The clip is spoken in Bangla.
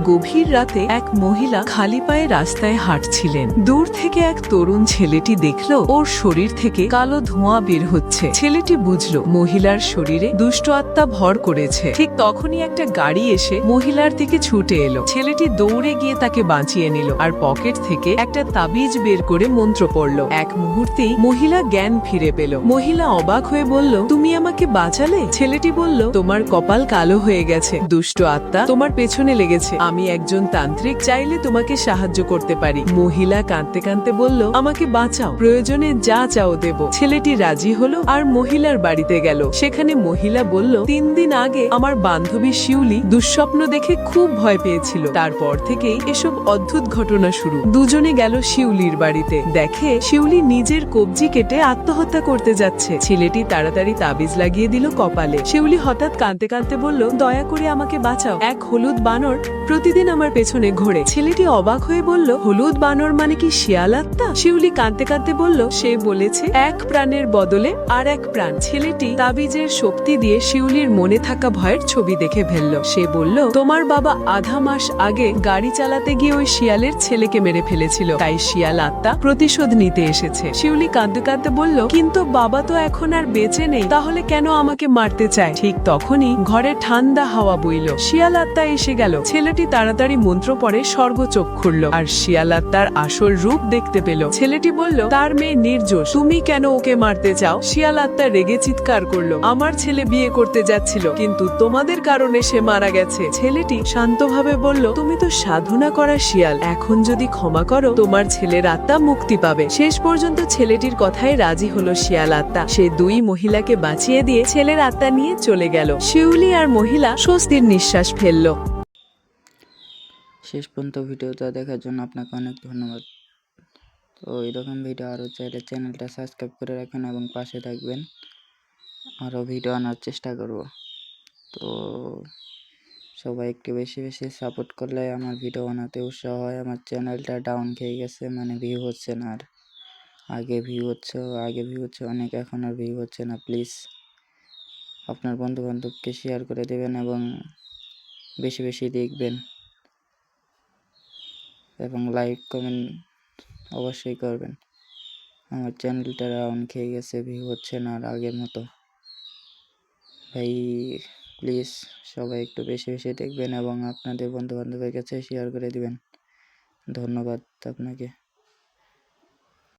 গভীর রাতে এক মহিলা খালি পায়ে রাস্তায় হাঁটছিলেন। দূর থেকে এক তরুণ ছেলেটি দেখল ওর শরীর থেকে কালো ধোঁয়া বের হচ্ছে। ছেলেটি বুঝল মহিলার শরীরে দুষ্ট আত্মা ভর করেছে। ঠিক তখনই একটা গাড়ি এসে মহিলার দিকে ছুটে এলো। ছেলেটি দৌড়ে গিয়ে তাকে বাঁচিয়ে নিল আর পকেট থেকে একটা তাবিজ বের করে মন্ত্র পড়ল। এক মুহূর্তেই মহিলা জ্ঞান ফিরে পেল। মহিলা অবাক হয়ে বলল, তুমি আমাকে বাঁচালে? ছেলেটি বলল, তোমার কপাল কালো হয়ে গেছে, দুষ্ট আত্মা তোমার পেছনে লেগেছে। আমি একজন তান্ত্রিক, চাইলে তোমাকে সাহায্য করতে পারি। মহিলা কাঁদতে কাঁদতে বলল, আমাকে বাঁচাও, প্রয়োজনে যা চাও দেব। ছেলেটি রাজি হলো আর মহিলার বাড়িতে গেল। সেখানে মহিলা বলল, 3 দিন আগে আমার বান্ধবী শিউলি দুঃস্বপ্ন দেখে খুব ভয় পেয়েছিল। তারপর থেকেই এসব অদ্ভুত ঘটনা শুরু। দুজনে গেল শিউলির বাড়িতে। দেখে শিউলি নিজের কবজি কেটে আত্মহত্যা করতে যাচ্ছে। ছেলেটি তাড়াতাড়ি তাবিজ লাগিয়ে দিল কপালে। শিউলি হঠাৎ কাঁদতে কাঁদতে বলল, দয়া করে আমাকে বাঁচাও, এক হলুদ বানর প্রতিদিন আমার পেছনে ঘোরে। ছেলেটি অবাক হয়ে বলল, হলুদ বানর মানে কি শিয়াল আত্মা? শিউলি কাঁদতে কাঁদতে বলল, সে বলেছে এক প্রাণের বদলে আর এক প্রাণ। ছেলেটি তাবিজের শক্তি দিয়ে শিউলির মনে থাকা ভয়ের ছবি দেখে ফেলল। সে বলল, তোমার বাবা আধা মাস আগে গাড়ি চালাতে গিয়ে ওই শিয়ালের ছেলেকে মেরে ফেলেছিল, তাই শিয়াল আত্মা প্রতিশোধ নিতে এসেছে। শিউলি কাঁদতে কাঁদতে বলল, কিন্তু বাবা তো এখন আর বেঁচে নেই, তাহলে কেন আমাকে মারতে চায়? ঠিক তখনই ঘরে ঠান্ডা হাওয়া বইল। শিয়াল আত্মা এসে গেল। ছেলেটি তাড়াতাড়ি মন্ত্র পড়ে স্বর্গ চোখ খুলল আর শিয়াল আত্মার আসল রূপ দেখতে পেল। ছেলেটি বলল, তার মেয়ে নির্দোষ, তুমি কেন ওকে মারতে চাও? শিয়াল আত্মা রেগে চিৎকার করলো, আমার ছেলে বিয়ে করতে যাচ্ছিল, কিন্তু তোমাদের কারণে সে মারা গেছে। ছেলেটি শান্তভাবে বলল, তুমি তো সাধনা করা শিয়াল, এখন যদি ক্ষমা করো তোমার ছেলের আত্মা মুক্তি পাবে। শেষ পর্যন্ত ছেলেটির কথায় রাজি হলো শিয়াল আত্মা। সে 2 মহিলাকে বাঁচিয়ে দিয়ে ছেলের আত্মা নিয়ে চলে গেল। শিউলি আর মহিলা স্বস্তির নিঃশ্বাস ফেলল। শেষ পর্যন্ত ভিডিওটা দেখার জন্য আপনাকে অনেক ধন্যবাদ। তো এরকম ভিডিও আরও চাইলে চ্যানেলটা সাবস্ক্রাইব করে রাখেন এবং পাশে থাকবেন। আরও ভিডিও আনার চেষ্টা করব। তো সবাই একটু বেশি বেশি সাপোর্ট করলে আমার ভিডিও বানাতে উৎসাহ হয়। আমার চ্যানেলটা ডাউন খেয়ে গেছে, মানে ভিউ হচ্ছে না আর। আগে ভিউ হচ্ছে অনেক, এখন আর ভিউ হচ্ছে না। প্লিজ আপনার বন্ধুবান্ধবকে শেয়ার করে দেবেন এবং বেশি বেশি দেখবেন এবং লাইক কমেন্ট অবশ্যই করবেন। আমার চ্যানেলটা ডাউন খেয়ে গেছে, ভিউ হচ্ছে না আর আগের মতো। ভাই প্লিজ সবাই একটু বেশি বেশি দেখবেন এবং আপনাদের বন্ধুবান্ধবের কাছে শেয়ার করে দিবেন। ধন্যবাদ আপনাকে।